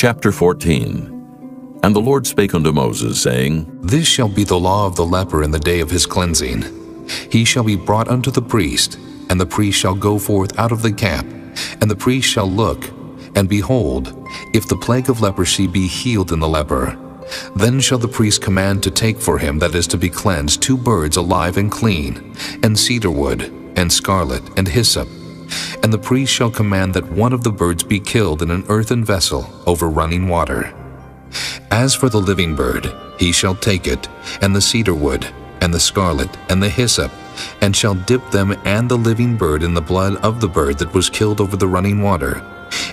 Chapter 14. And the Lord spake unto Moses, saying, This shall be the law of the leper in the day of his cleansing. He shall be brought unto the priest, and the priest shall go forth out of the camp, and the priest shall look, and behold, if the plague of leprosy be healed in the leper, then shall the priest command to take for him that is to be cleansed 2 birds alive and clean, and cedar wood, and scarlet, and hyssop. And the priest shall command that one of the birds be killed in an earthen vessel over running water. As for the living bird, he shall take it, and the cedar wood, and the scarlet, and the hyssop, and shall dip them and the living bird in the blood of the bird that was killed over the running water.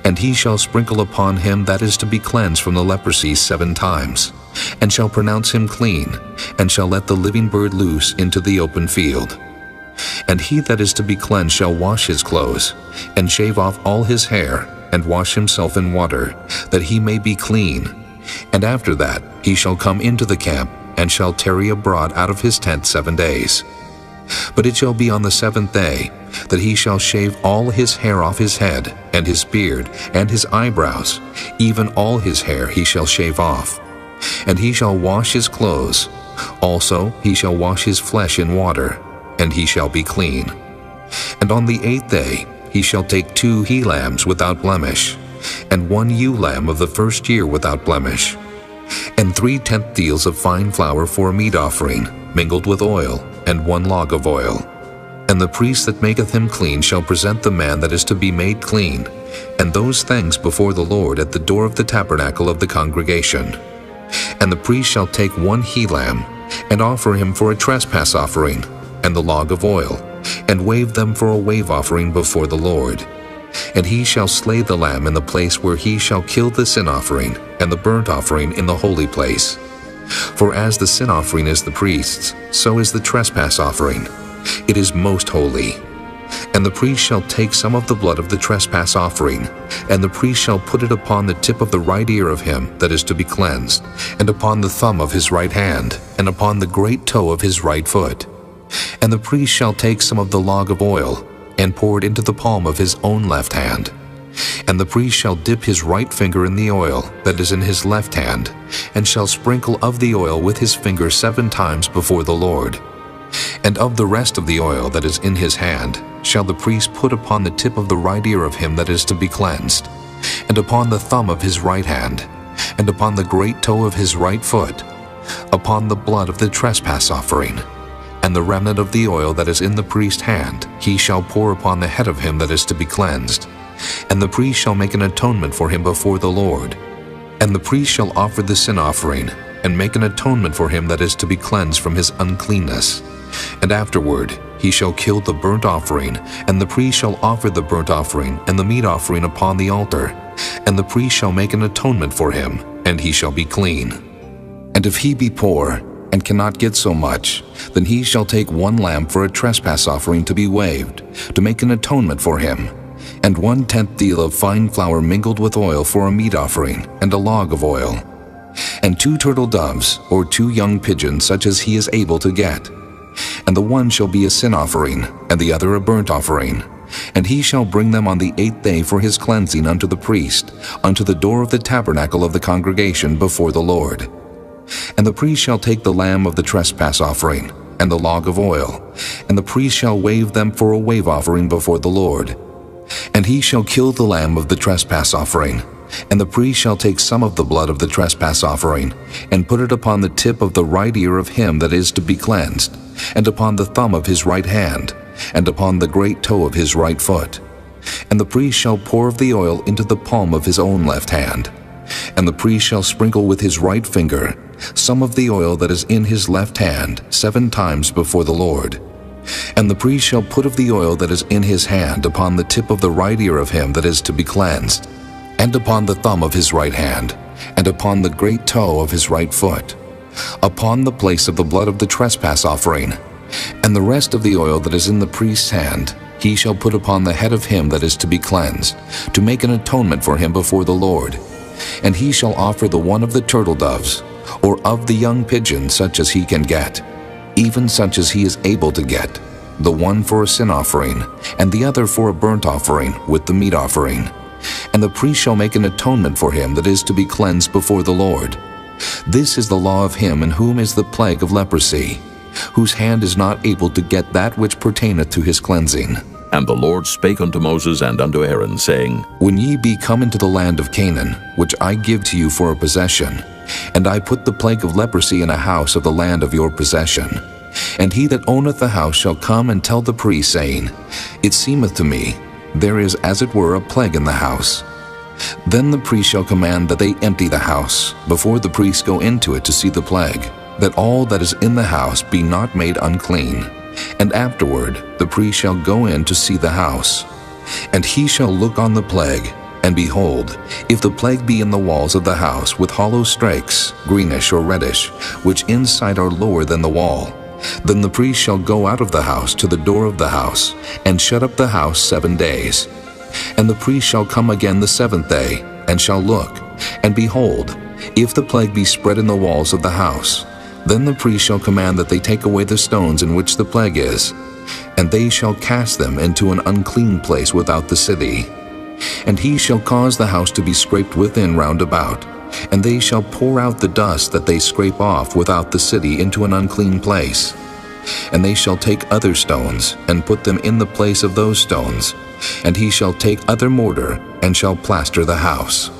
And he shall sprinkle upon him that is to be cleansed from the leprosy 7 times, and shall pronounce him clean, and shall let the living bird loose into the open field. And he that is to be cleansed shall wash his clothes, and shave off all his hair, and wash himself in water, that he may be clean. And after that he shall come into the camp, and shall tarry abroad out of his tent 7 days. But it shall be on the 7th day that he shall shave all his hair off his head, and his beard, and his eyebrows, even all his hair he shall shave off. And he shall wash his clothes. Also he shall wash his flesh in water, and he shall be clean. And on the 8th day he shall take 2 he-lambs without blemish, and 1 ewe lamb of the first year without blemish, and 3 tenth deals of fine flour for a meat offering, mingled with oil, and 1 log of oil. And the priest that maketh him clean shall present the man that is to be made clean, and those things before the Lord at the door of the tabernacle of the congregation. And the priest shall take 1 he-lamb, and offer him for a trespass offering, and the log of oil, and wave them for a wave offering before the Lord. And he shall slay the lamb in the place where he shall kill the sin offering, and the burnt offering in the holy place. For as the sin offering is the priest's, so is the trespass offering. It is most holy. And the priest shall take some of the blood of the trespass offering, and the priest shall put it upon the tip of the right ear of him that is to be cleansed, and upon the thumb of his right hand, and upon the great toe of his right foot. And the priest shall take some of the log of oil, and pour it into the palm of his own left hand. And the priest shall dip his right finger in the oil that is in his left hand, and shall sprinkle of the oil with his finger 7 times before the Lord. And of the rest of the oil that is in his hand shall the priest put upon the tip of the right ear of him that is to be cleansed, and upon the thumb of his right hand, and upon the great toe of his right foot, upon the blood of the trespass offering. And the remnant of the oil that is in the priest's hand he shall pour upon the head of him that is to be cleansed. And the priest shall make an atonement for him before the Lord. And the priest shall offer the sin offering, and make an atonement for him that is to be cleansed from his uncleanness. And afterward he shall kill the burnt offering, and the priest shall offer the burnt offering and the meat offering upon the altar. And the priest shall make an atonement for him, and he shall be clean. And if he be poor, and cannot get so much, then he shall take 1 lamb for a trespass offering to be waved, to make an atonement for him, and 1 tenth deal of fine flour mingled with oil for a meat offering, and a log of oil, and 2 turtle doves, or 2 young pigeons, such as he is able to get. And the one shall be a sin offering, and the other a burnt offering. And he shall bring them on the 8th day for his cleansing unto the priest, unto the door of the tabernacle of the congregation before the Lord. And the priest shall take the lamb of the trespass offering, and the log of oil, and the priest shall wave them for a wave offering before the Lord. And he shall kill the lamb of the trespass offering, and the priest shall take some of the blood of the trespass offering, and put it upon the tip of the right ear of him that is to be cleansed, and upon the thumb of his right hand, and upon the great toe of his right foot. And the priest shall pour of the oil into the palm of his own left hand. And the priest shall sprinkle with his right finger some of the oil that is in his left hand 7 times before the Lord. And the priest shall put of the oil that is in his hand upon the tip of the right ear of him that is to be cleansed, and upon the thumb of his right hand, and upon the great toe of his right foot, upon the place of the blood of the trespass offering. And the rest of the oil that is in the priest's hand he shall put upon the head of him that is to be cleansed, to make an atonement for him before the Lord. And he shall offer the one of the turtle doves, or of the young pigeon, such as he can get, even such as he is able to get, 1 for a sin offering, and the other for a burnt offering with the meat offering. And the priest shall make an atonement for him that is to be cleansed before the Lord. This is the law of him in whom is the plague of leprosy, whose hand is not able to get that which pertaineth to his cleansing. And the Lord spake unto Moses and unto Aaron, saying, When ye be come into the land of Canaan, which I give to you for a possession, and I put the plague of leprosy in a house of the land of your possession, and he that owneth the house shall come and tell the priest, saying, It seemeth to me, there is as it were a plague in the house. Then the priest shall command that they empty the house, before the priests go into it to see the plague, that all that is in the house be not made unclean. And afterward the priest shall go in to see the house. And he shall look on the plague, and behold, if the plague be in the walls of the house with hollow strakes, greenish or reddish, which inside are lower than the wall, then the priest shall go out of the house to the door of the house, and shut up the house 7 days. And the priest shall come again the 7th day, and shall look, and behold, if the plague be spread in the walls of the house, then the priest shall command that they take away the stones in which the plague is, and they shall cast them into an unclean place without the city. And he shall cause the house to be scraped within round about, and they shall pour out the dust that they scrape off without the city into an unclean place. And they shall take other stones, and put them in the place of those stones, and he shall take other mortar, and shall plaster the house.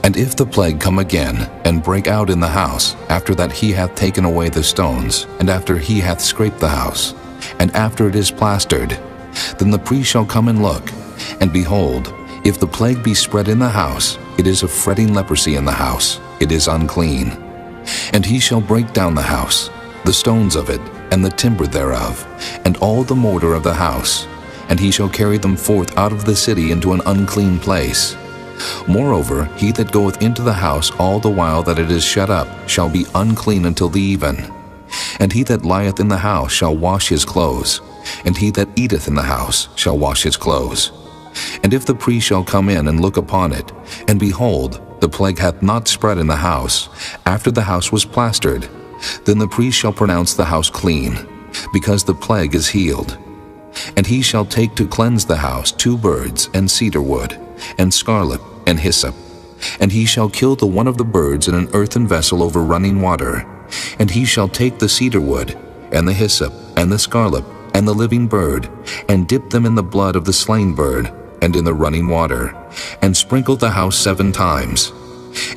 And if the plague come again, and break out in the house, after that he hath taken away the stones, and after he hath scraped the house, and after it is plastered, then the priest shall come and look, and behold, if the plague be spread in the house, it is a fretting leprosy in the house, it is unclean. And he shall break down the house, the stones of it, and the timber thereof, and all the mortar of the house, and he shall carry them forth out of the city into an unclean place. Moreover, he that goeth into the house all the while that it is shut up shall be unclean until the even. And he that lieth in the house shall wash his clothes, and he that eateth in the house shall wash his clothes. And if the priest shall come in and look upon it, and behold, the plague hath not spread in the house, after the house was plastered, then the priest shall pronounce the house clean, because the plague is healed. And he shall take to cleanse the house 2 birds, and cedar wood, and scarlet, and hyssop. And he shall kill the one of the birds in an earthen vessel over running water. And he shall take the cedar wood, and the hyssop, and the scarlet, and the living bird, and dip them in the blood of the slain bird, and in the running water, and sprinkle the house 7 times.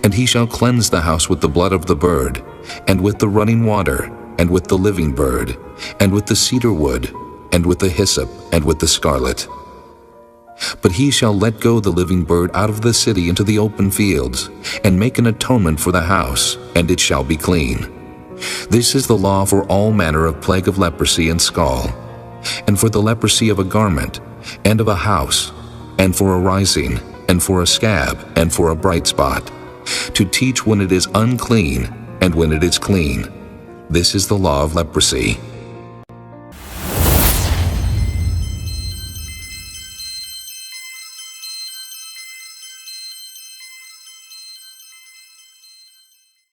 And he shall cleanse the house with the blood of the bird, and with the running water, and with the living bird, and with the cedar wood, and with the hyssop, and with the scarlet. But he shall let go the living bird out of the city into the open fields, and make an atonement for the house, and it shall be clean. This is the law for all manner of plague of leprosy and scall, and for the leprosy of a garment, and of a house, and for a rising, and for a scab, and for a bright spot, to teach when it is unclean, and when it is clean. This is the law of leprosy.